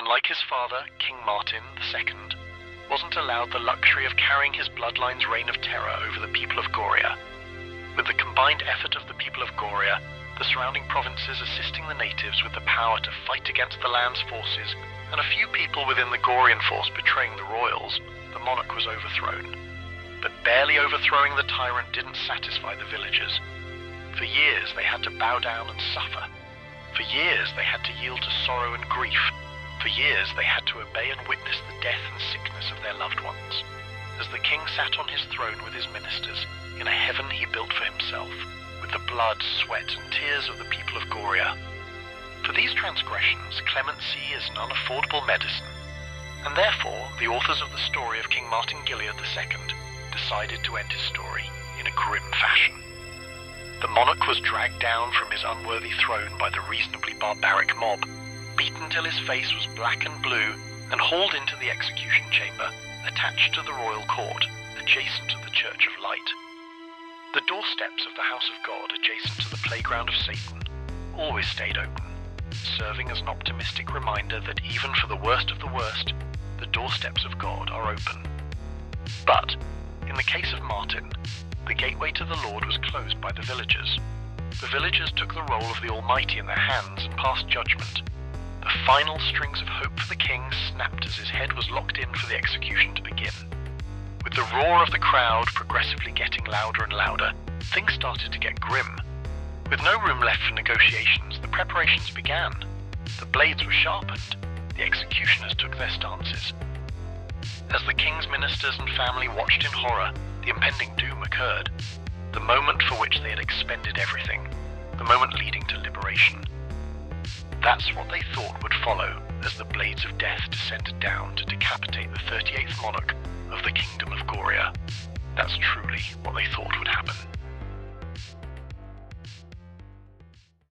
unlike his father, King Martin II, wasn't allowed the luxury of carrying his bloodline's reign of terror over the people of Goria. With the combined effort of the people of Goria, the surrounding provinces assisting the natives with the power to fight against the land's forces, and a few people within the Gorian force betraying the royals, the monarch was overthrown. But barely overthrowing the tyrant didn't satisfy the villagers. For years they had to bow down and suffer. For years they had to yield to sorrow and grief. For years they had to obey and witness the death and sickness of their loved ones, as the king sat on his throne with his ministers in a heaven he built for himself, with the blood, sweat and tears of the people of Goria. For these transgressions, clemency is an unaffordable medicine, and therefore the authors of the story of King Martin Gilead II decided to end his story in a grim fashion. The monarch was dragged down from his unworthy throne by the reasonably barbaric mob, beaten till his face was black and blue, and hauled into the execution chamber attached to the royal court, adjacent to the Church of Light. The doorsteps of the house of God adjacent to the playground of Satan always stayed open, serving as an optimistic reminder that even for the worst of the worst, the doorsteps of God are open. But, in the case of Martin, the gateway to the Lord was closed by the villagers. The villagers took the role of the Almighty in their hands and passed judgment. The final strings of hope for the king snapped as his head was locked in for the execution to begin. With the roar of the crowd progressively getting louder and louder, things started to get grim. With no room left for negotiations, the preparations began. The blades were sharpened. The executioners took their stances. As the king's ministers and family watched in horror, the impending doom occurred. The moment for which they had expended everything. The moment leading to liberation. That's what they thought would follow as the blades of death descended down to decapitate the 38th monarch of the Kingdom of Goria. That's truly what they thought would happen.